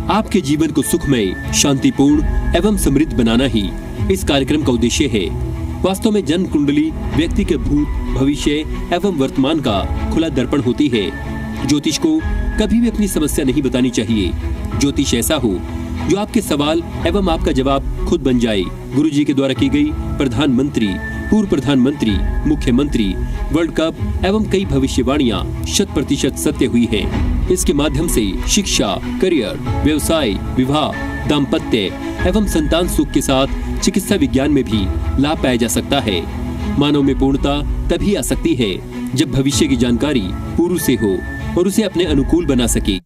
आपके जीवन को सुखमय, शांतिपूर्ण एवं समृद्ध बनाना ही इस कार्यक्रम का उद्देश्य है। वास्तव में जन्म कुंडली व्यक्ति के भूत, भविष्य एवं वर्तमान का खुला दर्पण होती है। ज्योतिष को कभी भी अपनी समस्या नहीं बतानी चाहिए। ज्योतिष ऐसा हो जो आपके सवाल एवं आपका जवाब खुद बन जाए। गुरुजी के द्वारा की गई प्रधानमंत्री, पूर्व प्रधानमंत्री, मुख्यमंत्री, वर्ल्ड कप एवं कई भविष्यवाणियां 100% सत्य हुई हैं। इसके माध्यम से शिक्षा, करियर, व्यवसाय, विवाह, दाम्पत्य एवं संतान सुख के साथ चिकित्सा विज्ञान में भी लाभ पाया जा सकता है। मानव में पूर्णता तभी आ सकती है जब भविष्य की जानकारी पूर्व से हो और उसे अपने अनुकूल बना सके।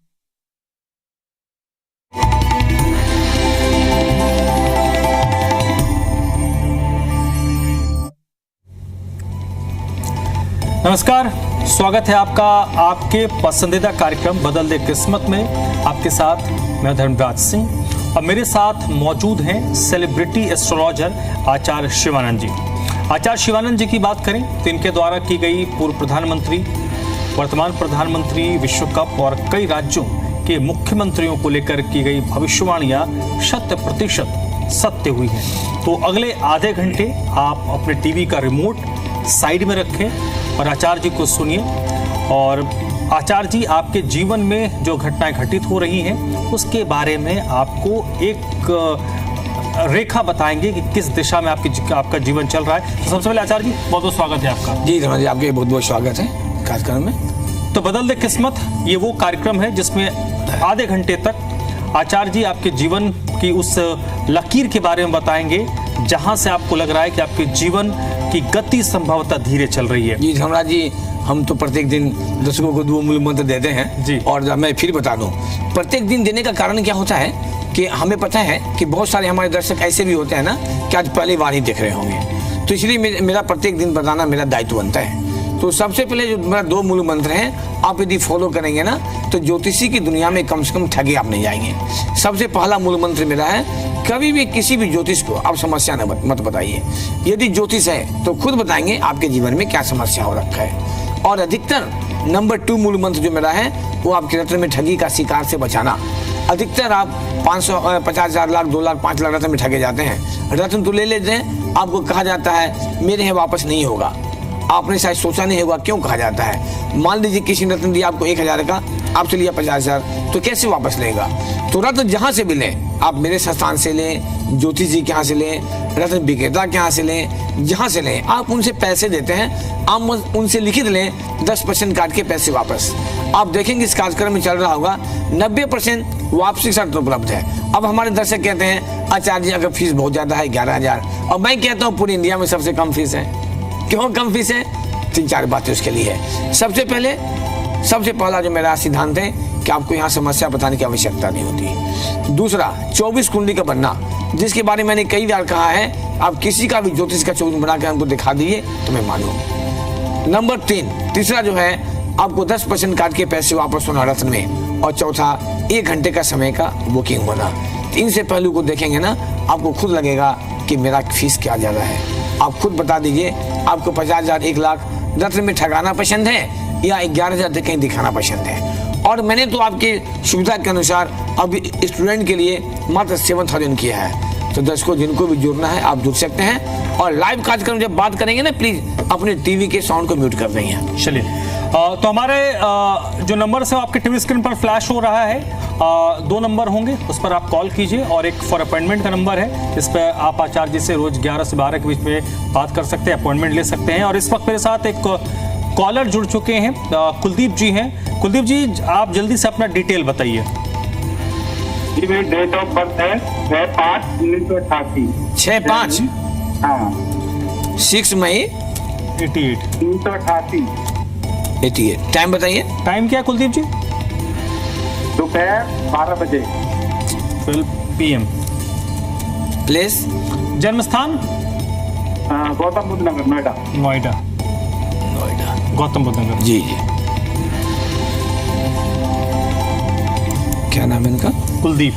नमस्कार, स्वागत है आपका आपके पसंदीदा कार्यक्रम बदल दे किस्मत में। आपके साथ मैं धर्मराज सिंह और मेरे साथ मौजूद हैं सेलिब्रिटी एस्ट्रोलॉजर आचार्य शिवानंद जी। आचार्य शिवानंद जी की बात करें तो इनके द्वारा की गई पूर्व प्रधानमंत्री, वर्तमान प्रधानमंत्री, विश्व कप और कई राज्यों के मुख्यमंत्रियों को लेकर की गई भविष्यवाणियां 100% सत्य हुई हैं। तो अगले आधे घंटे आप अपने टीवी का रिमोट साइड में रखें और आचार्य जी को सुनिए। और आचार्य जी आपके जीवन में जो घटनाएं घटित हो रही हैं उसके बारे में आपको एक रेखा बताएंगे कि किस दिशा में आपका जीवन चल रहा है। तो सबसे पहले आचार्य जी बहुत बहुत स्वागत है आपका। जी धन्यवाद जी, आपके बहुत बहुत स्वागत है कार्यक्रम में। तो बदल दे किस्मत ये वो कार्यक्रम है जिसमें आधे घंटे तक आचार्य जी आपके जीवन की उस लकीर के बारे में बताएंगे जहां से आपको लग रहा है कि आपके जीवन की गति संभवतः धीरे चल रही है। जी धर्मराज जी, हम तो प्रत्येक दिन दर्शकों को 2 मूल मंत्र देते हैं जी। और मैं फिर बता दूं, प्रत्येक दिन देने का कारण क्या होता है कि हमें पता है कि बहुत सारे हमारे दर्शक ऐसे भी होते हैं ना कि आज पहली बार ही देख रहे होंगे, तो इसलिए मेरा प्रत्येक दिन बताना मेरा दायित्व बनता है। तो सबसे पहले जो मेरा 2 मूल मंत्र हैं, आप यदि फॉलो करेंगे ना तो ज्योतिषी की दुनिया में कम से कम ठगे आप नहीं जाएंगे। सबसे पहला मूल मंत्र मेरा है, कभी भी किसी भी ज्योतिष को आप समस्या मत बताइए। यदि ज्योतिष है तो खुद बताएंगे आपके जीवन में क्या समस्या हो रखा है। और अधिकतर नंबर 2 मूल मंत्र जो मेरा है वो आपके रत्न में ठगी का शिकार से बचाना। अधिकतर आप 500, 50,000, लाख, 2 लाख, 5 लाख रत्न में ठगे जाते हैं। रत्न तो ले लेते हैं, आपको कहा जाता है मेरे हैं वापस नहीं होगा। आपने शायद सोचा नहीं होगा क्यों कहा जाता है। मान लीजिए किसी ने रत्न दिया आपको 1,000 का, आपसे लिया 50,000, तो कैसे वापस लेगा। तो रत्न जहाँ से भी लें, आप मेरे संस्थान से लें, ज्योतिष जी के यहाँ से लें, रत्न विक्रेता के यहाँ से लें, जहाँ से लें, आप उनसे पैसे देते हैं, आप उनसे लिखित लें 10% काट के पैसे वापस। आप देखेंगे इस कार्यक्रम में चल रहा होगा 90% वापसी शर्त उपलब्ध है। अब हमारे दर्शक कहते हैं आचार्य जी अगर फीस बहुत ज़्यादा है 11,000, और मैं कहता हूँ पूरी इंडिया में सबसे कम फीस है। क्यों कम फीस है? 3-4 बातें उसके लिए है। सबसे पहला जो मेरा सिद्धांत है कि आपको यहाँ समस्या बताने की आवश्यकता नहीं होती। दूसरा, 24 कुंडली का बनना, जिसके बारे में मैंने कई बार कहा है, आप किसी का भी ज्योतिष का 24 बना के हमको दिखा दीजिए तो मैं मानूं। नंबर 3, तीसरा जो है, आपको 10% काट के पैसे वापस होना रत्न में। और चौथा, 1 घंटे का समय का बुकिंग होना। इनसे पहलू को देखेंगे ना, आपको खुद लगेगा कि मेरा फीस क्या ज़्यादा है। आप खुद बता दीजिए, आपको 50,000, 1 लाख रत्न में ठगाना पसंद है या 11,000 कहीं दिखाना पसंद है। और मैंने तो आपकी सुविधा के अनुसार अब स्टूडेंट के लिए मात्र 7,000 किया है। तो दर्शकों जिनको भी जुड़ना है आप जुड़ सकते हैं। और लाइव कार्यक्रम जब बात करेंगे ना, प्लीज अपने टीवी के साउंड को म्यूट कर देंगे। चलिए, तो हमारे जो नंबर है आपके टीवी स्क्रीन पर फ्लैश हो रहा है। 2 नंबर होंगे, उस पर आप कॉल कीजिए। और एक फॉर अपॉइंटमेंट का नंबर है, इस पर आप आचार्य जी से रोज 11 से 12 के बीच में बात कर सकते हैं, अपॉइंटमेंट ले सकते हैं। और इस वक्त मेरे साथ एक कॉलर जुड़ चुके हैं, कुलदीप जी हैं। कुलदीप जी, आप जल्दी से अपना डिटेल बताइए। जी, मेरी डेट ऑफ बर्थ है 6/5/1988। 6/5? हाँ। 6 मई 1988। 88। टाइम बताइए। टाइम क्या है कुलदीप जी? दोपहर 12 बजे। 12 PM। प्लेस? जन्म स्थान? गौतम बुद्ध नगर, नोएडा। नोएडा, गौतम बुद्ध नगर। जी जी। क्या नाम है इनका? कुलदीप।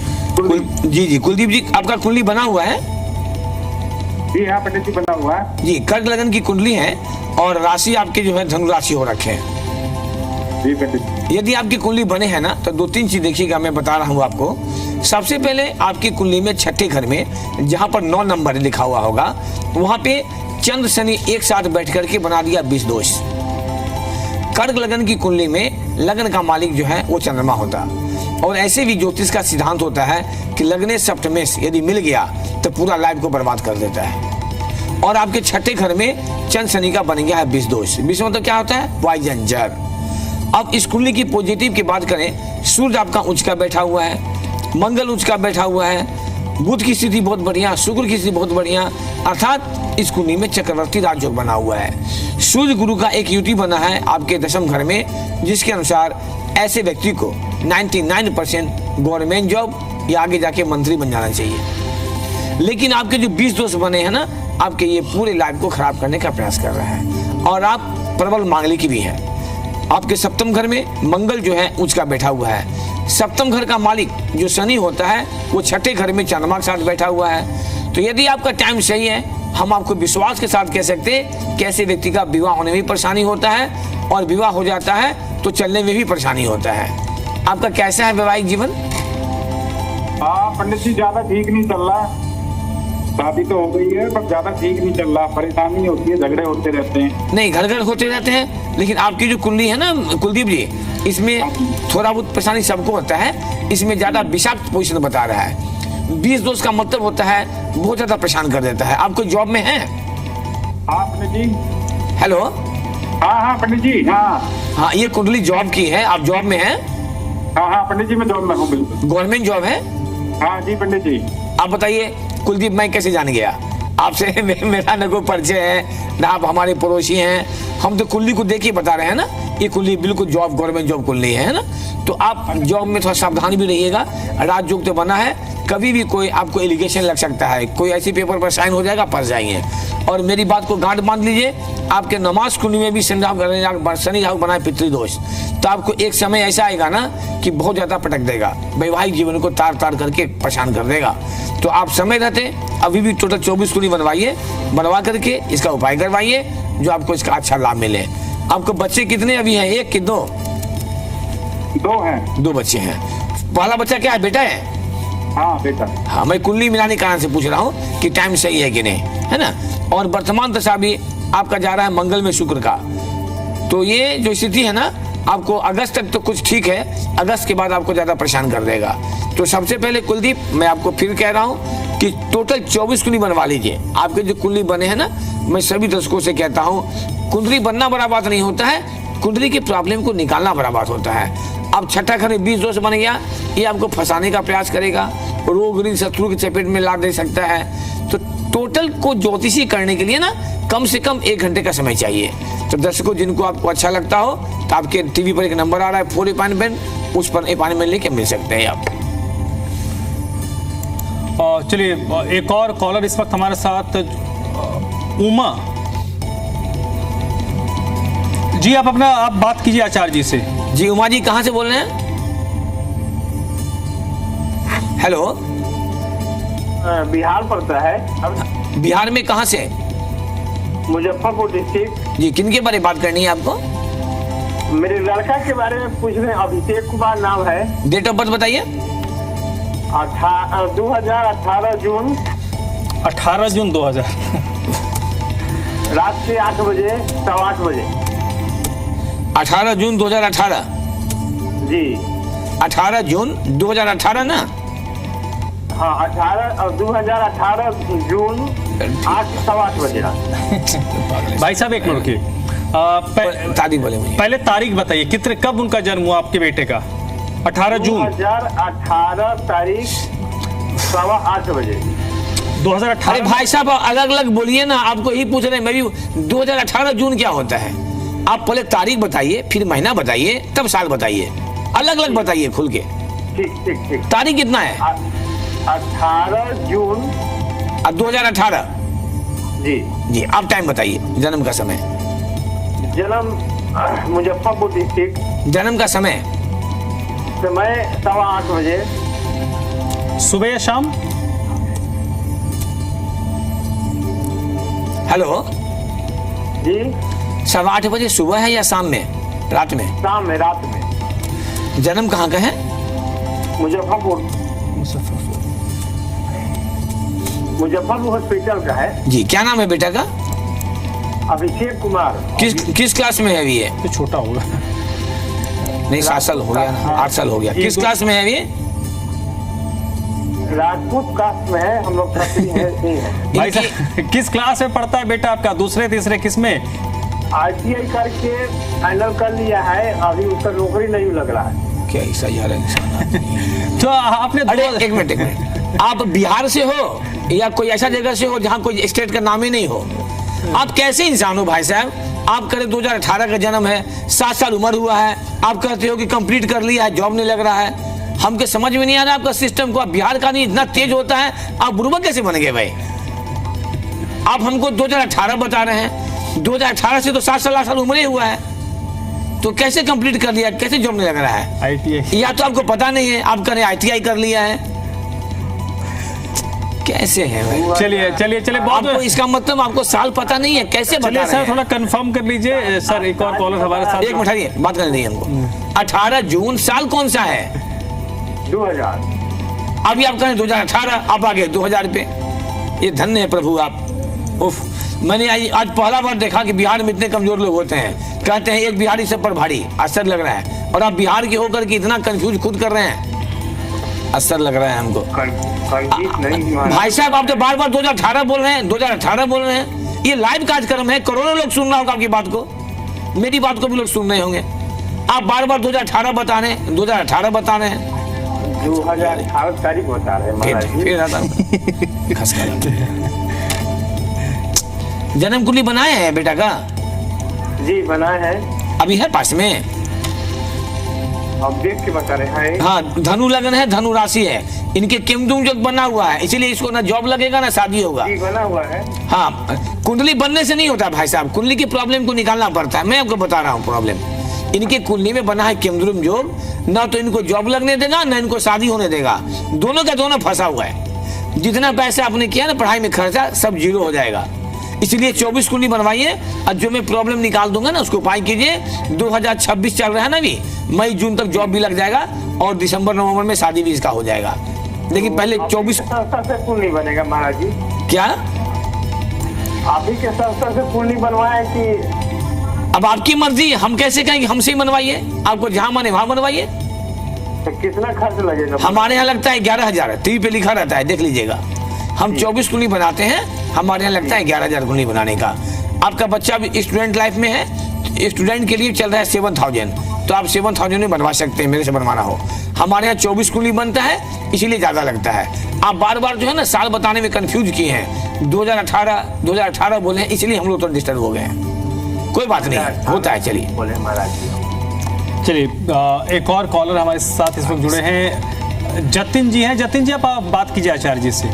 जी, कुलदीप जी, आपका कुंडली बना हुआ है? जी हाँ पंडित जी, बना हुआ है जी। कर्क लगन की कुंडली है और राशि आपके जो है धनु राशि हो रखे हैं। जी पंडित। यदि आपकी कुंडली बने हैं ना तो 2-3 चीज देखिएगा, मैं बता रहा हूँ आपको सबसे पहले आपकी कुंडली में छठे घर में जहां पर 9 नंबर लिखा हुआ होगा, वहां पे चंद्र शनि एक साथ बैठ करके बना दिया 20 दोष। कर्क लगन की कुंडली में लगन का मालिक जो है वो चंद्रमा होता, और ऐसे भी ज्योतिष का सिद्धांत होता है कि लगने सप्तमेश यदि मिल गया तो पूरा लाइफ को बर्बाद कर देता है। और आपके छठे घर में चंद्र शनि का बन गया है 20 दोष। 20 मतलब क्या होता है? पॉइजन, जहर। अब इस कुंडली की पॉजिटिव की बात करें, सूर्य आपका उच्च का बैठा हुआ है, मंगल उच्च का बैठा हुआ है, बुध की स्थिति बहुत बढ़िया, शुक्र की स्थिति बहुत बढ़िया, अर्थात इस कुंडली में चक्रवर्ती राजयोग बना हुआ है। सूर्य गुरु का एक युति बना है आपके दशम घर में, जिसके अनुसार ऐसे व्यक्ति को 99% गवर्नमेंट जॉब या आगे जाके मंत्री बन जाना चाहिए। लेकिन आपके जो 20 दोष बने हैं ना, आपके ये पूरे लाइफ को खराब करने का प्रयास कर रहे हैं, और आप प्रबल मांगलिक भी हैं। आपके सप्तम घर में मंगल जो है उच्च का बैठा हुआ है। सप्तम घर का मालिक जो शनि होता है वो छठे घर में चंद्रमा के साथ बैठा हुआ है। तो यदि आपका टाइम सही है, हम आपको विश्वास के साथ कह सकते हैं कि ऐसे व्यक्ति का विवाह होने में भी परेशानी होता है, और विवाह हो जाता है तो चलने में भी परेशानी होता है। आपका कैसा है वैवाहिक जीवन? हाँ पंडित जी, ज्यादा ठीक नहीं चल रहा। शादी तो हो गई है पर ज्यादा ठीक नहीं चल रहा, परेशानी होती है, झगड़े होते रहते हैं। नहीं, घर घर होते रहते हैं, लेकिन आपकी जो कुंडली है ना कुलदीप जी, इसमें थोड़ा बहुत परेशानी सबको होता है। इसमें ज्यादा विषाक्त पोजिशन बता रहा है। 20 दोष का मतलब होता है बहुत ज्यादा परेशान कर देता है। आपको जॉब में है? हाँ पंडित जी। हेलो। हाँ पंडित जी। हाँ, ये कुंडली जॉब की है, आप जॉब में हैं? हाँ पंडित जी, मैं जॉब में हूँ बिल्कुल। गवर्नमेंट जॉब है? हाँ जी पंडित जी। आप बताइए कुलदीप, मैं कैसे जान गया आपसे? मेरा न कोई परिचय है ना, आप हमारे पड़ोसी हैं। हम तो कुंडली को देख के बता रहे हैं ना, ये कुंडली बिल्कुल जॉब, गवर्नमेंट जॉब कुंडली है ना। तो आप जॉब में थोड़ा सावधान भी रहिएगा। राजयोग तो बना है, कभी भी कोई आपको एलिगेशन लग सकता है, कोई ऐसी पेपर पर साइन हो जाएगा, फंस जाएंगे। और मेरी बात को गांठ बांध लीजिए, आपके नमाज कुंडली में भी शनि राहु बनाए पितृदोष, तो आपको एक समय ऐसा आएगा ना कि बहुत ज्यादा पटक देगा, वैवाहिक जीवन को तार तार करके परेशान कर देगा। तो आप समय रहते अभी भी टोटल 24 कुंडली बनवाइए, बनवा करके इसका उपाय करवाइए, जो आपको इसका अच्छा लाभ मिले। आपको बच्चे कितने अभी हैं? एक कि दो? 2 हैं। 2 बच्चे हैं। पहला बच्चा क्या है, बेटा है? हाँ बेटा। हाँ, मैं कुंडली मिलाने के कारण से पूछ रहा हूँ कि टाइम सही है कि नहीं, है ना। और वर्तमान दशा भी आपका जा रहा है मंगल में शुक्र का। तो ये जो स्थिति है ना, आपको अगस्त तक तो कुछ ठीक है, अगस्त के बाद आपको ज्यादा परेशान कर देगा। तो सबसे पहले कुलदीप, मैं आपको फिर कह रहा हूँ कि टोटल 24 कुंडली बनवा लीजिए। आपके जो कुंडली बने हैं ना, मैं सभी दर्शकों से कहता हूँ, कुंडली बनना बड़ा बात नहीं होता है, कुंडली के प्रॉब्लम को निकालना बड़ा बात होता है। अब छठा घर में 20 दोष बन गया, ये आपको फंसाने का प्रयास करेगा, रोग ऋण शत्रु की चपेट में ला दे सकता है। तो टोटल को ज्योतिषी करने के लिए ना कम से कम 1 घंटे का समय चाहिए। तो दर्शकों, जिनको आपको अच्छा लगता हो तो आपके टीवी पर एक नंबर आ रहा है, 4 अपॉइंटमेंट, उस पर अपॉइंटमेंट लेके मिल सकते हैं आप। चलिए, एक और कॉलर इस वक्त हमारे साथ, उमा जी। आप बात कीजिए आचार्य जी से। जी उमा जी, कहाँ से बोल रहे हैं? हेलो। बिहार पड़ता है। बिहार में कहाँ से? मुजफ्फरपुर डिस्ट्रिक्ट। जी, किन के बारे में बात करनी है आपको? मेरे लड़का के बारे में पूछ रहे हैं, अभिषेक कुमार नाम है। डेट ऑफ बर्थ बताइए। 2018 जून। 18 जून 2000। रात के 8 बजे, 8:15 बजे। 18 जून 2018? जी 18 जून 2018 ना? हाँ, 2018 जून 8:15 बजे। भाई साहब एक मिनट रुकिए, तारीख बोले मुझे। पहले तारीख बताइए, कब उनका जन्म हुआ आपके बेटे का? 18 जून 2018 तारीख 8:15 बजे 2018। अरे भाई साहब, अलग अलग बोलिए ना, आपको ही पूछ रहे हैं। मैं भी 2018 जून क्या होता है? आप पहले तारीख बताइए, फिर महीना बताइए, तब साल बताइए, अलग अलग बताइए खुल के। ठीक। तारीख कितना है? 18 जून 2018। जी। आप टाइम बताइए, जन्म का समय। जन्म मुजफ्फरपुर डिस्ट्रिक्ट। जन्म का समय? समय 8:15 बजे। सुबह या शाम? हेलो जी। 8:15 बजे सुबह है या शाम में, रात में? शाम में, रात में। जन्म कहाँ का है? मुजफ्फरपुर। मुजफ्फरपुर हॉस्पिटल का है। जी, क्या नाम है बेटा का? अभिषेक कुमार। किस क्लास में है अभी ये? तो छोटा होगा। नहीं, 7 साल हो गया ना, 8 साल हो गया। किस क्लास में है अभी? राजपूत कास्ट में है, हम लोग खत्री हैं। भाई साहब, किस क्लास में पढ़ता है बेटा आपका? दूसरे तीसरे किस में? ITI करके फाइनल कर लिया है, अभी उसका नौकरी नहीं लग रहा है। क्या ऐसा यार इंसान? तो आपने अरे एक मिनट, आप बिहार से हो या कोई ऐसा जगह से हो जहाँ कोई स्टेट का नाम ही नहीं हो? आप कैसे इंसान हो भाई साहब? आप करें 2018 का जन्म है, 7 साल उम्र हुआ है, आप कहते हो कि कंप्लीट कर लिया है, जॉब नहीं लग रहा है। हमको समझ में नहीं आ रहा आपका सिस्टम को। आप बिहार का नहीं इतना तेज होता है, आप बुर्बक कैसे बन गए भाई? आप हमको 2018 बता रहे हैं, 2018 से तो 7 साल 8 साल उम्र ही हुआ है, तो कैसे कंप्लीट कर लिया, कैसे जॉब नहीं लग रहा है? ITI या तो आपको पता नहीं है, आप करें ITI कर लिया है, कैसे है भाई? चलिए बहुत आपको इसका मतलब आपको साल पता नहीं है, कैसे बता चलिए रहे सर, हैं? थोड़ा कंफर्म कर लीजिए सर। एक और कॉलर हमारे साथ। एक मिनट आइए, बात करने दीजिए हमको। 18 जून साल कौन सा है? 2000। अभी आप कहें 2018, आप आ गए 2000 पे। ये धन्य है प्रभु आप। उफ, मैंने आज पहला बार देखा कि बिहार में इतने कमजोर लोग होते हैं। कहते हैं एक बिहारी सब पर भारी, असर लग रहा है। और आप बिहार के होकर के इतना कंफ्यूज खुद कर रहे हैं, असर लग रहा है हमको। भाई साहब, आप तो बार बार 2018 बोल रहे हैं, 2018 बोल रहे हैं। ये लाइव कार्यक्रम है, करोड़ों लोग सुन रहा होगा आपकी बात को, मेरी बात को भी लोग सुन रहे होंगे। आप बार बार 2018 बता रहे हैं, 2018 बता रहे हैं। 2018 तारीख बता रहे हैं महाराज जी। जन्म कुंडली बनाए हैं बेटा का? जी बनाए हैं, अभी है पास में? अब देख के बता रहे हैं। हाँ, धनु लगन है, धनु राशि है, इनके केमदुम जो बना हुआ है, इसीलिए इसको ना जॉब लगेगा ना शादी होगा। जी बना हुआ है। हाँ, कुंडली बनने से नहीं होता भाई साहब, कुंडली की प्रॉब्लम को निकालना पड़ता है। मैं आपको बता रहा हूँ प्रॉब्लम। इनके कुंडली में बना है केमद्रुम योग, ना तो इनको जॉब लगने देगा ना इनको शादी होने देगा। दोनों का दोनों फंसा हुआ है। जितना पैसा आपने किया ना पढ़ाई में खर्चा, सब जीरो हो जाएगा। इसलिए 24 कुंडली बनवाइए, और जो मैं प्रॉब्लम निकाल दूंगा ना उसको उपाय कीजिए। 2026 चल रहा है ना, अभी मई जून तक जॉब भी लग जाएगा, और दिसंबर नवंबर में शादी भी इसका हो जाएगा। लेकिन पहले 24 संस्था से कुंडली बनेगा महाराज जी। क्या? आप ही के संस्था से कुंडली बनवाए कि? अब आपकी मर्जी, हम कैसे कहें कि हमसे ही बनवाइए? आपको जहां माने वहां बनवाइए। तो कितना खर्च लगेगा? हमारे यहाँ लगता है 11,000, टीवी पे लिखा रहता है, देख लीजिएगा। हम 24 कुंडली बनाते हैं, हमारे यहाँ लगता है 11,000 कुंडली बनाने का। आपका बच्चा भी स्टूडेंट लाइफ में है, स्टूडेंट के लिए चल रहा है 7,000, तो आप 7,000 में बनवा सकते हैं, मेरे से बनवाना हो। हमारे यहाँ 24 कुंडली बनता है, इसीलिए ज्यादा लगता है। आप बार बार जो है ना साल बताने में कंफ्यूज किए हैं, 2018 बोले हैं, इसलिए हम लोग तो डिस्टर्ब हो गए हैं। कोई बात नहीं, होता है। चलिए बोले महाराज जी। चलिए एक और कॉलर हमारे साथ इस वक्त जुड़े हैं, जतिन जी हैं। जतिन जी, आप बात कीजिए आचार्य जी से।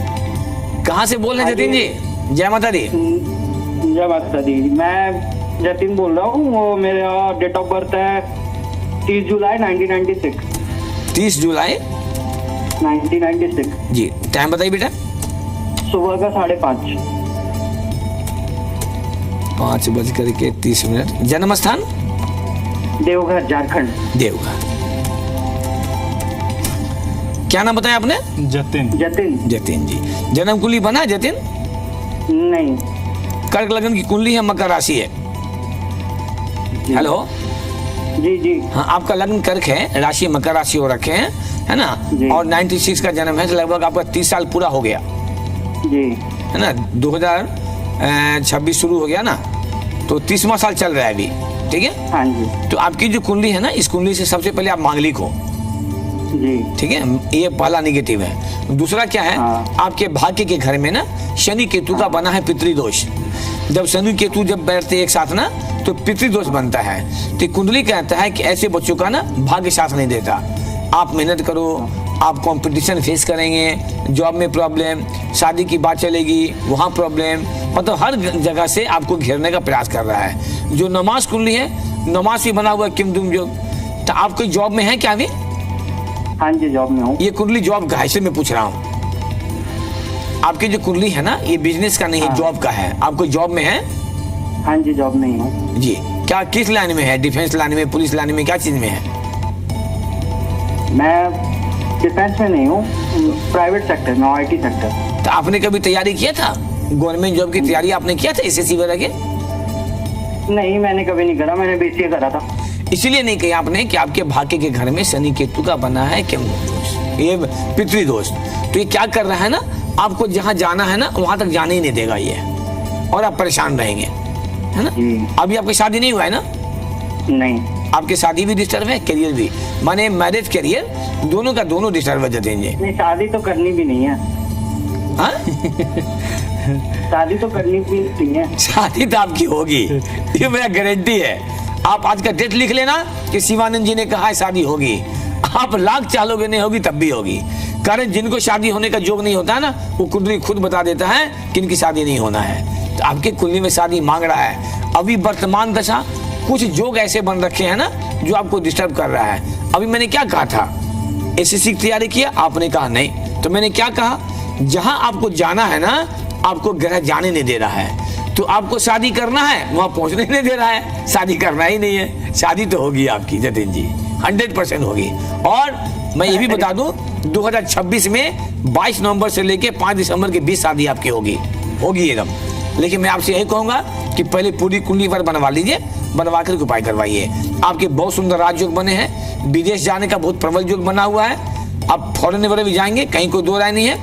कहाँ से बोल रहे हैं जतिन जी? जय माता दी। जय माता दी। मैं जतिन बोल रहा हूँ। वो मेरा डेट ऑफ बर्थ है 30 जुलाई 1996। 30 जुलाई 1996। जी, टाइम बताइए बेटा। सुबह का 5:30। 5:30 जन्म स्थान? देवघर, झारखंड। देवघर। क्या नाम बताया आपने? जतिन। जतिन जी। जन्म कुंडली बना जतिन? नहीं। कर्क लगन की कुंडली है, मकर राशि है। हेलो जी। हाँ, आपका लग्न कर्क है, राशि मकर राशि हो रखे हैं, है ना? और 96 का जन्म है, तो लगभग आपका 30 साल पूरा हो गया जी, है ना? 2026 शुरू हो गया ना, तो 30वां साल चल रहा है अभी। ठीक है। हाँ जी। तो आपकी जो कुंडली है ना, इस कुंडली से सबसे पहले आप मांगलिक हो। जी। ठीक है, ये पहला निगेटिव है। दूसरा क्या है? हाँ। आपके भाग्य के घर में ना शनि केतु का बना है पितृदोष। जब शनि केतु जब बैठते एक साथ ना, तो पितृदोष बनता है। तो कुंडली कहता है कि ऐसे बच्चों का ना भाग्य साथ नहीं देता। आप मेहनत करो, आप कंपटीशन फेस करेंगे, जॉब में प्रॉब्लम, शादी की बात चलेगी वहाँ प्रॉब्लम, मतलब हर जगह से आपको घेरने का प्रयास कर रहा है। जो नमाज कुंडली है, नमाज से बना हुआ किमदुम योग। तो आप कोई जॉब में है क्या अभी? हाँ जी, जॉब में हूँ। ये कुंडली जॉब का है, इसलिए मैं पूछ रहा हूँ। आपकी जो कुंडली है ना, ये बिजनेस का नहीं है, जॉब का है। आप कोई जॉब में है? हाँ जी, जॉब में ही हूँ। जी। क्या किस लाइन में है? डिफेंस लाइन में, पुलिस लाइन में, क्या चीज में है? मैं डिफेंस में नहीं हूँ, प्राइवेट सेक्टर में, IT सेक्टर। तो आपने कभी तैयारी किया था गवर्नमेंट जॉब की तैयारी आपने किया था SSC वगैरह के? नहीं, मैंने कभी नहीं करा, मैंने BCA करा था। इसलिए नहीं कहा आपने कि आपके भाग्य के घर में शनि केतु का बना है क्या दोष, ये पितृ दोष। तो ये क्या कर रहा है ना, आपको जहां जाना है ना वहां तक जाने ही नहीं देगा ये, और आप परेशान रहेंगे, है ना। अभी आपकी शादी नहीं हुआ है ना? नहीं। आपकी शादी भी डिस्टर्ब है, करियर भी, माने मैरिज करियर दोनों का दोनों डिस्टर्ब है देंगे। नहीं, शादी तो करनी भी नहीं है। हाँ? शादी तो करनी भी नहीं है। शादी तो आपकी होगी, ये मेरा गारंटी है। आप आज का डेट लिख लेना कि शिवानंद जी ने कहा है शादी होगी, आप लाख चालोगे नहीं होगी तब भी होगी। कारण जिनको शादी होने का योग नहीं होता है ना, वो कुंडली खुद बता देता है कि इनकी शादी नहीं होना है। तो आपके कुंडली में शादी मांग रहा है। अभी वर्तमान दशा कुछ योग ऐसे बन रखे हैं ना जो आपको डिस्टर्ब कर रहा है। अभी मैंने क्या कहा था, SSC की तैयारी किया, आपने कहा नहीं। तो मैंने क्या कहा, जहां आपको जाना है ना आपको ग्रह जाने नहीं दे रहा है, तो आपको शादी करना है वहां पहुंचने नहीं दे रहा है। शादी करना ही नहीं है, शादी तो होगी आपकी जतिन जी, 100% होगी। और मैं ये भी बता दूं 2026 में 22 नवंबर से लेके 5 दिसंबर के बीच शादी आपकी होगी एकदम। लेकिन मैं आपसे यही कहूंगा कि पहले पूरी कुंडली पर बनवा लीजिए, बनवा कर उपाय करवाइए। आपके बहुत सुंदर राजयोग बने हैं, विदेश जाने का बहुत प्रबल योग बना हुआ है, आप फॉरेन वगैरह भी जाएंगे, कहीं कोई दो राय नहीं है।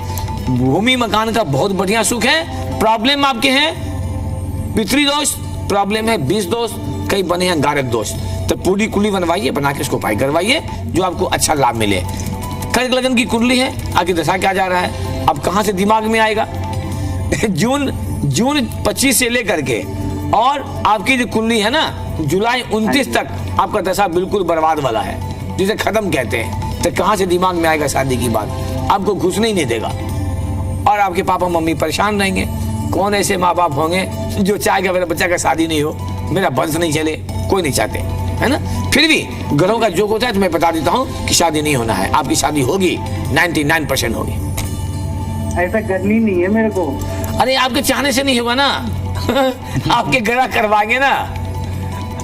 भूमि मकान का बहुत बढ़िया सुख है। प्रॉब्लम आपके हैं पितृदोष, प्रॉब्लम है 20 दोष, कई बने हैं गारक दोष। तो पूरी कुंडली बनवाइए, बना के उसको उपाय करवाइए जो आपको अच्छा लाभ मिले। कर्क लगन की कुंडली है, आगे दशा क्या जा रहा है, अब कहां से दिमाग में आएगा। जून 25 से लेकर के और आपकी जो कुंडली है ना जुलाई 29 तक आपका दशा बिल्कुल बर्बाद वाला है, जिसे खत्म कहते हैं। तो कहां से दिमाग में आएगा शादी की बात, आपको घुसने ही नहीं देगा। और आपके पापा मम्मी परेशान रहेंगे। कौन ऐसे माँ बाप होंगे जो चाहेगा मेरा बच्चा का शादी नहीं हो, मेरा वंश नहीं चले, कोई नहीं चाहते, है ना। फिर भी ग्रहों का जोग होता है, तो मैं बता देता हूँ कि शादी नहीं होना है, आपकी शादी होगी, 99% होगी। ऐसा करनी नहीं है मेरे को। अरे आपके चाहने से नहीं होगा ना आपके ग्रह करवाएंगे ना,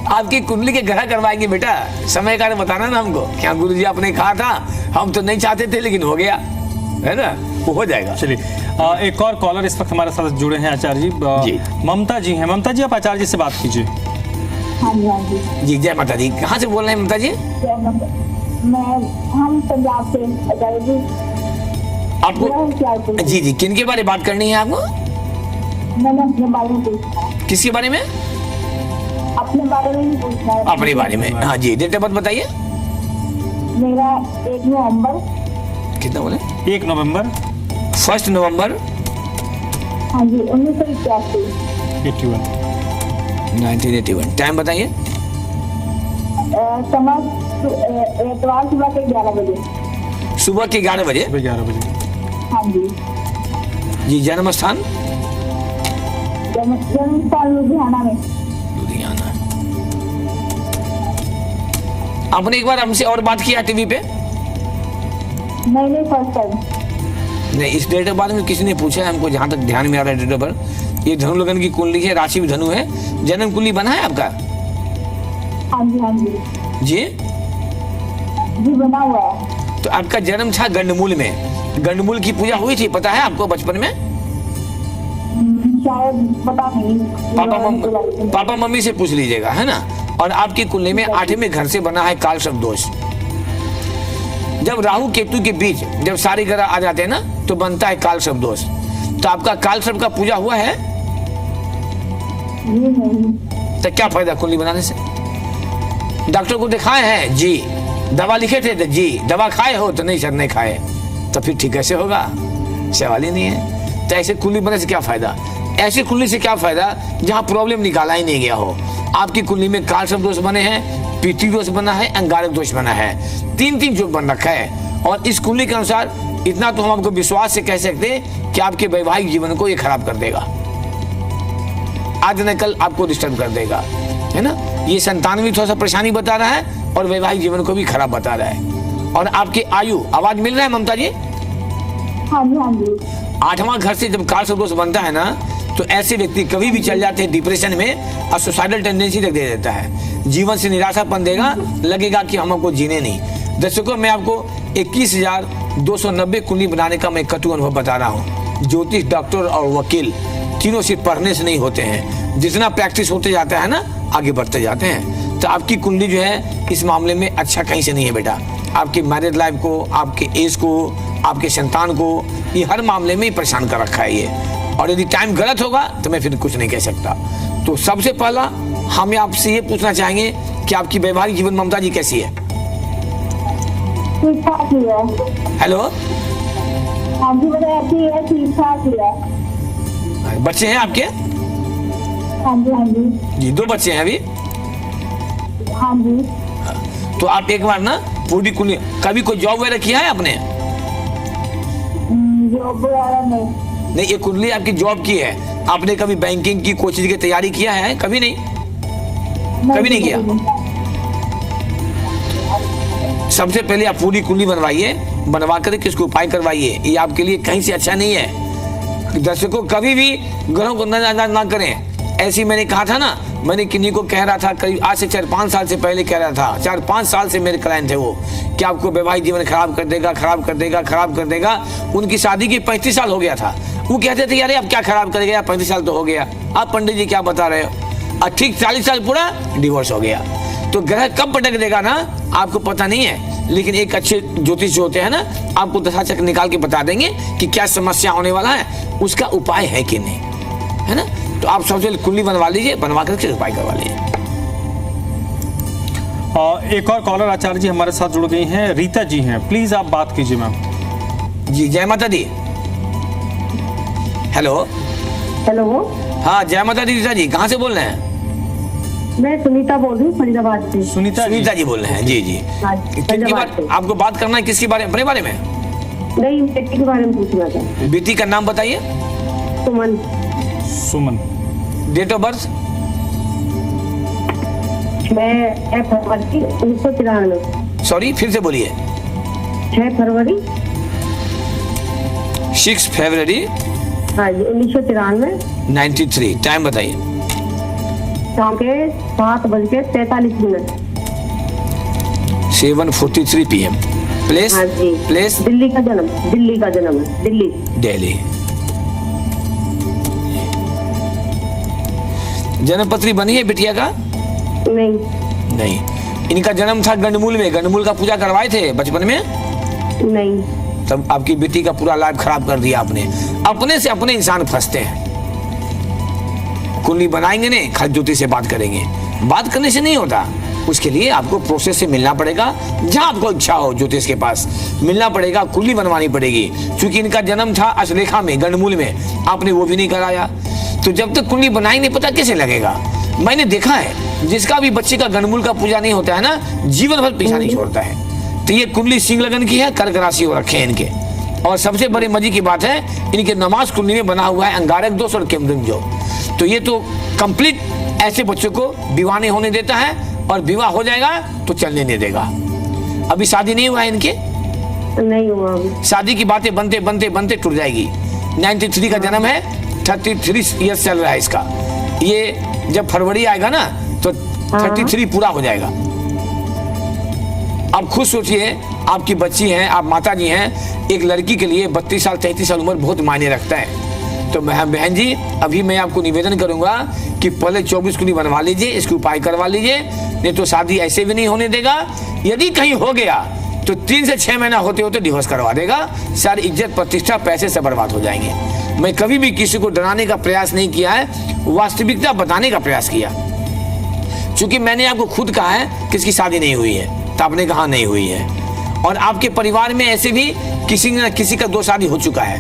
आपकी कुंडली के ग्रह करवाएंगे बेटा। समय का बताना ना हमको, क्या गुरुजी आपने कहा था, हम तो नहीं चाहते थे लेकिन हो गया, है ना, वो हो जाएगा। चलिए एक और कॉलर इस वक्त हमारे साथ जुड़े हैं आचार्य जी। ममता जी हैं। ममता जी आप आचार्य जी से बात कीजिए। हाँ जी, हाँ जी। जी जय माता दी। कहाँ से बोल रहे हैं ममता जी? हम पंजाब से आचार्य जी। आपको जी जी किन के बारे में बात करनी है आपको? मैंने अपने बारे में पूछना है। किसके बारे में? अपने बारे में ही पूछना है। अपने बारे में, हाँ जी। डेट ऑफ बर्थ बताइए। मेरा 1 नवंबर। कितना बोले? 1 नवंबर 1 नवंबर हाँ जी 1981। 1981। टाइम बताइए। समय एतवार सुबह के 11 बजे। सुबह के 11 बजे। 11 बजे। हाँ जी। जी जन्म स्थान? जन्म स्थान लुधियाना में। लुधियाना। आपने एक बार हमसे और बात किया टीवी पे? नहीं, फर्स्ट टाइम। नहीं, इस डेट ऑफ बर्थ में किसी ने पूछा है हमको, जहां तक ध्यान में आ रहा है डेट ऑफ बर्थ। ये धनु लगन की कुंडली है, राशि भी धनु है। जन्म कुंडली बना है आपका? हाँ जी, हाँ जी। जी जी बना हुआ है। तो आपका जन्म था गंडमूल में। गंडमूल की पूजा हुई थी, पता है आपको बचपन में? शायद पता नहीं। पापा मम्मी से पूछ लीजिएगा, है ना। और आपकी कुंडली में 8वें घर से बना है काल सर्प दोष। जब राहु केतु के बीच जब सारे ग्रह आ जाते हैं ना तो बनता है काल सर्प दोष। तो आपका काल सर्प का पूजा हुआ है? नहीं। तो क्या फायदा कुंडली बनाने से? डॉक्टर को दिखाए हैं जी, दवा लिखे थे तो जी, दवा खाए हो तो नहीं सर नहीं खाए, तो फिर ठीक कैसे होगा? सवाल ही नहीं है। तो ऐसे कुंडली बनने से क्या फायदा? ऐसी कुंडली से क्या फायदा जहां प्रॉब्लम निकाला ही नहीं गया हो। आपकी कुंडली में काल सर्प दोष बने हैं, पितृ दोष बना है, अंगारक दोष बना है, 3 जो बन रखा है। और इस कुंडली के अनुसार इतना तो हम आपको विश्वास से कह सकते हैं कि आपके वैवाहिक जीवन को ये खराब कर देगा, आज न कल आपको डिस्टर्ब कर देगा, है ना। ये संतान भी थोड़ा सा परेशानी बता रहा है और वैवाहिक जीवन को भी खराब बता रहा है। और आपकी आयु, आवाज मिल रहा है ममता जी? हाँ जी, हाँ जी। 8वां घर से जब काल सर्प दोष बनता है ना तो ऐसे व्यक्ति कभी भी चल जाते हैं डिप्रेशन में और सुसाइडल टेंडेंसी तक दे देता है। जीवन से निराशापन देगा, लगेगा कि हमको जीने नहीं। दर्शकों, मैं आपको 21,290 कुंडली बनाने का मैं कटु अनुभव बता रहा हूँ। ज्योतिष, डॉक्टर और वकील तीनों सिर्फ पढ़ने से नहीं होते हैं, जितना प्रैक्टिस होते जाता है ना, आगे बढ़ते जाते हैं। तो आपकी कुंडली जो है इस मामले में अच्छा कहीं से नहीं है बेटा। आपकी मैरिड लाइफ को, आपके एज को, आपके संतान को, ये हर मामले में ही परेशान कर रखा है ये। और यदि टाइम गलत होगा तो मैं फिर कुछ नहीं कह सकता। तो सबसे पहला हम आपसे ये पूछना चाहेंगे कि आपकी वैवाहिक जीवन ममता जी कैसी है? ठीक ठाक ही है। हेलो, हाँ जी, बताया अच्छी है, ठीक ठाक ही है। बच्चे हैं आपके? हाँ जी, हाँ जी। जी, 2 बच्चे हैं अभी। हाँ जी। तो आप एक बार ना पूरी कुंडली, कभी कोई जॉब वगैरह किया है आपने? जॉब वगैरह नहीं। नहीं, ये कुंडली आपकी जॉब की है। आपने कभी बैंकिंग की कोई चीज की तैयारी किया है? कभी नहीं, कभी नहीं किया। सबसे पहले आप पूरी कुंडली बनवाइए, बनवा कर किसको उपाय करवाइए। ये आपके लिए कहीं से अच्छा नहीं है। दर्शकों, कभी भी ग्रहों को नजरअंदाज ना करें। ऐसी मैंने कहा था ना, मैंने किन्हीं को कह रहा था, करीब आज से 4-5 साल से पहले कह रहा था, 4-5 साल से मेरे क्लाइंट थे वो, कि आपको वैवाहिक जीवन खराब कर देगा, खराब कर देगा, खराब कर देगा। उनकी शादी की 35 साल हो गया था। वो कहते थे, अरे अब क्या खराब करेगा, 35 साल तो हो गया, आप पंडित जी क्या बता रहे हो। और ठीक 40 साल पूरा डिवोर्स हो गया। तो ग्रह कब पटक देगा ना, आपको पता नहीं है। लेकिन एक अच्छे ज्योतिष जो होते हैं ना, आपको दशा चक्र निकाल के बता देंगे कि क्या समस्या होने वाला है, उसका उपाय है कि नहीं, है ना। तो आप सबसे पहले कुंडली बनवा लीजिए, बनवा करके उपाय करवा लीजिए। एक और कॉलर आचार्य जी हमारे साथ जुड़ गई हैं, रीता जी हैं, प्लीज आप बात कीजिए मैम। जी, जय माता दी। हेलो। हेलो, हाँ, जय माता दी। रीता जी कहाँ से बोल रहे हैं? मैं सुनीता बोल रही हूँ, फरीदाबाद से। सुनीता जी बोल रहे हैं। जी जी। हाँ, किसकी बात आपको बात करना है? किसके बारे में? अपने बारे में? नहीं, बेटी के बारे में पूछना था। बेटी का नाम बताइए। Suman. Suman. Date of birth? 6 फरवरी 1993। सॉरी, फिर से बोलिए। 6 फरवरी 6 फरवरी हाँ जी 1993। 93। टाइम बताइए। शाम के 7:43 7:43 PM। प्लेस? हाँ जी। प्लेस? दिल्ली का जन्म है, दिल्ली। दिल्ली। जन्म पत्री बनी है बिटिया का? नहीं। नहीं। इनका जन्म था गंडमूल में। गंडमूल का पूजा करवाए थे बचपन में? नहीं। तब आपकी बेटी का पूरा लाइफ खराब कर दिया आपने। अपने से अपने इंसान फंसते हैं। कुंडली बनाएंगे नहीं, खाली ज्योतिष से बात करेंगे। बात करने से नहीं होता, उसके लिए आपको प्रोसेस से मिलना पड़ेगा। जहां आपको इच्छा हो ज्योतिष के पास मिलना पड़ेगा, कुंडली बनवानी पड़ेगी। क्योंकि इनका जन्म था अश्लेखा में, गंडमूल में, आपने वो भी नहीं कराया। तो जब तक कुंडली बनाई नहीं, पता कैसे लगेगा। मैंने देखा है, जिसका भी बच्चे का गंडमूल का पूजा नहीं होता है ना, जीवन भर पीछा नहीं छोड़ता है। तो ये कुंडली सिंह लगन की है, कर्क राशि हो रखे हैं इनके। और सबसे बड़ी मजे की बात है, इनके नमाज कुंडली में बना हुआ है अंगारक दोष और केमद्रम योग। तो ये तो कंप्लीट ऐसे बच्चों को विवाह नहीं होने देता है, और विवाह हो जाएगा तो चलने नहीं देगा। अभी शादी नहीं हुआ है इनके? नहीं हुआ। शादी की बातें बनते बनते बनते टूट जाएगी। 93 का जन्म है, 33 ईयर्स चल रहा है इसका। ये जब फरवरी आएगा ना तो 33 पूरा हो जाएगा। आप खुद सोचिए, आपकी बच्ची हैं, आप माता जी हैं, एक लड़की के लिए 32 साल 33 साल उम्र बहुत मायने रखता है। तो बहन जी, अभी मैं आपको निवेदन करूंगा कि पहले 24 कुंडली बनवा लीजिए, इसके उपाय करवा लीजिए, नहीं तो शादी ऐसे भी नहीं होने देगा। यदि कहीं हो गया तो 3 से 6 महीना होते होते डिवोर्स करवा देगा। सारी इज्जत, प्रतिष्ठा, पैसे सब बर्बाद हो जाएंगे। मैं कभी भी किसी को डराने का प्रयास नहीं किया है, वास्तविकता बताने का प्रयास किया। क्योंकि मैंने आपको खुद कहा है किसकी शादी नहीं हुई है, तो आपने कहा नहीं हुई है। और आपके परिवार में ऐसे भी किसी न किसी का 2 शादी हो चुका है।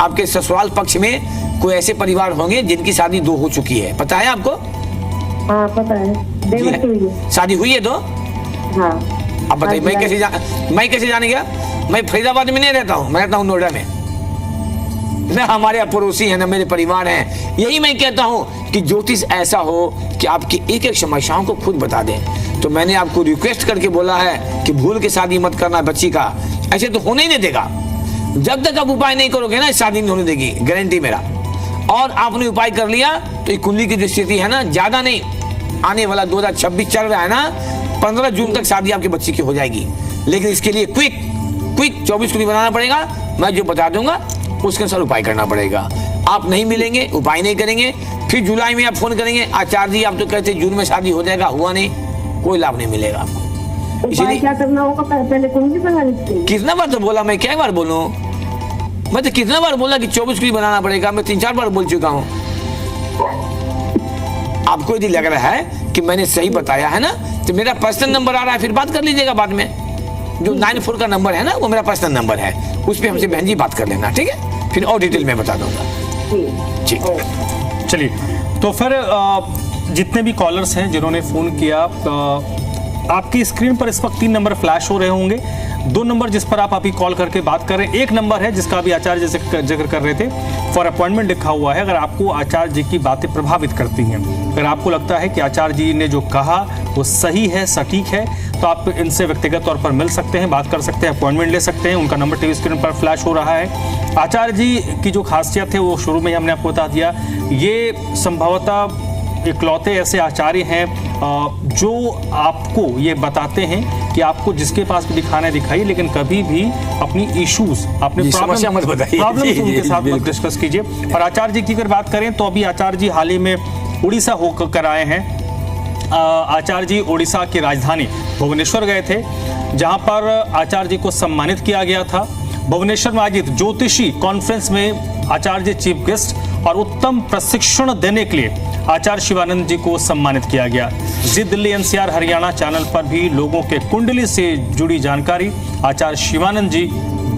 आपके ससुराल पक्ष में कोई ऐसे परिवार होंगे जिनकी शादी 2 हो चुकी है, पता है आपको? हाँ पता है, देवर की हुई है। शादी हुई है 2? हाँ। अब बताइए, मैं कैसे जाने गया? मैं फरीदाबाद में नहीं रहता हूँ, मैं रहता हूँ नोएडा में। ना हमारे पड़ोसी हैं, ना मेरे परिवार हैं। यही मैं कहता हूँ कि ज्योतिष ऐसा हो कि आपकी एक एक समस्याओं को खुद बता दें। तो मैंने आपको रिक्वेस्ट करके बोला है कि भूल के शादी मत करना बच्ची का, ऐसे तो होने ही नहीं देगा। जब तक आप उपाय नहीं करोगे ना, शादी नहीं होने देगी, गारंटी मेरा। और आपने उपाय कर लिया तो ये कुंडली की जो स्थिति है ना, ज्यादा नहीं, आने वाला 2026 चल रहा है ना, 15 जून तक शादी आपके बच्ची की हो जाएगी। लेकिन इसके लिए क्विक 24 कुंडली बनाना पड़ेगा। मैं जो बता दूंगा उसके अनुसार उपाय करना पड़ेगा। आप नहीं मिलेंगे, उपाय नहीं करेंगे, फिर जुलाई में आप फोन करेंगे, आचार्य जी आप तो कहते जून में शादी हो जाएगा, हुआ नहीं, कोई लाभ नहीं मिलेगा आपको। उपाय क्या करना होगा? पहले कुंडली बनानी चाहिए। कितना बार तो बोला, मैं क्या बार बोलूं? मैं तो कितना बार बोला कि 24 कुंडली बनाना पड़ेगा, मैं 3-4 बार बोल चुका हूं। आपको यदि लग रहा है कि मैंने सही बताया है ना, तो मेरा पर्सनल नंबर आ रहा है, फिर बात कर लीजिएगा बाद में। जो 94 का नंबर है ना, वो मेरा पर्सनल नंबर है, उस पर हमसे बहन जी बात कर लेना, ठीक है? फिर और डिटेल में बता दूंगा। ठीक। चलिए, तो फिर जितने भी कॉलर्स हैं जिन्होंने फ़ोन किया, आपकी स्क्रीन पर इस वक्त 3 नंबर फ्लैश हो रहे होंगे। 2 नंबर जिस पर आप अभी कॉल करके बात कर रहे हैं, एक नंबर है जिसका अभी आचार्य जी जिक्र कर रहे थे, फॉर अपॉइंटमेंट लिखा हुआ है। अगर आपको आचार्य जी की बातें प्रभावित करती हैं, अगर आपको लगता है कि आचार्य जी ने जो कहा वो सही है, सटीक है, तो आप इनसे व्यक्तिगत तौर पर मिल सकते हैं, बात कर सकते हैं, अपॉइंटमेंट ले सकते हैं। उनका नंबर टीवी स्क्रीन पर फ्लैश हो रहा है। आचार्य जी की जो खासियत है वो शुरू में ही हमने आपको बता दिया, ये संभवतः इकलौते ऐसे आचार्य हैं जो आपको ये बताते हैं कि आपको जिसके पास भी दिखाना है दिखाइए, लेकिन कभी भी अपनी इश्यूज, अपने प्रॉब्लम उनके साथ मत डिस्कस कीजिए। और आचार्य जी की अगर बात करें तो अभी आचार्य जी हाल ही में उड़ीसा होकर आए हैं। आचार्य जी उड़ीसा की राजधानी भुवनेश्वर गए थे, जहां पर आचार्य जी को सम्मानित किया गया था। भुवनेश्वर में आयोजित ज्योतिषी कॉन्फ्रेंस में आचार्य जी चीफ गेस्ट और उत्तम प्रशिक्षण देने के लिए आचार्य शिवानंद जी को सम्मानित किया गया। जी दिल्ली एनसीआर हरियाणा चैनल पर भी लोगों के कुंडली से जुड़ी जानकारी आचार्य शिवानंद जी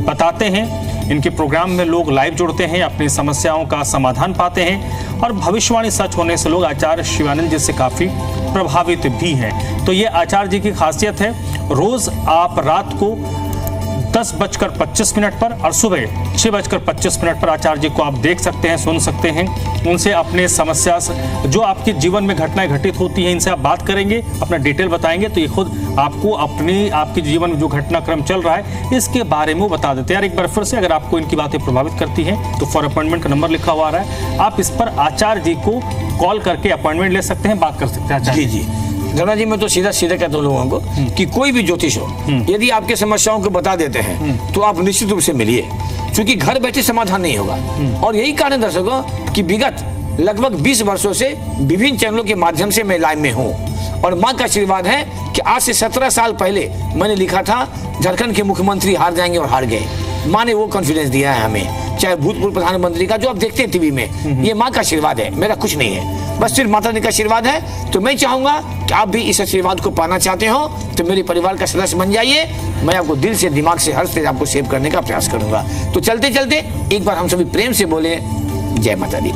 बताते हैं। इनके प्रोग्राम में लोग लाइव जुड़ते हैं, अपनी समस्याओं का समाधान पाते हैं और भविष्यवाणी सच होने से लोग आचार्य शिवानंद जी से काफ़ी प्रभावित भी हैं। तो ये आचार्य जी की खासियत है। रोज़ आप रात को 10:25 पर और सुबह 6:25 पर आचार्य जी को आप देख सकते हैं, सुन सकते हैं। उनसे अपने समस्या जो आपके जीवन में घटनाएं घटित होती हैं, इनसे आप बात करेंगे, अपना डिटेल बताएंगे, तो ये खुद आपको आपके जीवन में जो घटनाक्रम चल रहा है इसके बारे में बता देते हैं। यार एक बार फिर से, अगर आपको इनकी बातें प्रभावित करती हैं तो फॉर अपॉइंटमेंट का नंबर लिखा हुआ आ रहा है, आप इस पर आचार्य जी को कॉल करके अपॉइंटमेंट ले सकते हैं, बात कर सकते हैं। आचार्य जी धर्मा जी, मैं तो सीधा कहता हूँ लोगों को कि कोई भी ज्योतिष हो, यदि आपके समस्याओं को बता देते हैं तो आप निश्चित रूप से मिलिए, क्योंकि घर बैठे समाधान नहीं होगा। और यही कारण दर्शकों कि विगत लगभग 20 वर्षों से विभिन्न चैनलों के माध्यम से मैं लाइव में हूँ, और माँ का आशीर्वाद है कि आज से 17 साल पहले मैंने लिखा था झारखंड के मुख्यमंत्री हार जाएंगे, और हार गए। माँ ने वो कॉन्फिडेंस दिया है हमें, चाहे भूतपूर्व प्रधानमंत्री का जो आप देखते हैं टीवी में, ये माँ का आशीर्वाद है, मेरा कुछ नहीं है, बस सिर्फ माता रानी का आशीर्वाद है। तो मैं चाहूंगा कि आप भी इस आशीर्वाद को पाना चाहते हो तो मेरे परिवार का सदस्य बन जाइए। मैं आपको दिल से, दिमाग से, हर से आपको सेव करने का प्रयास करूंगा। तो चलते चलते एक बार हम सभी प्रेम से बोले जय माता दी।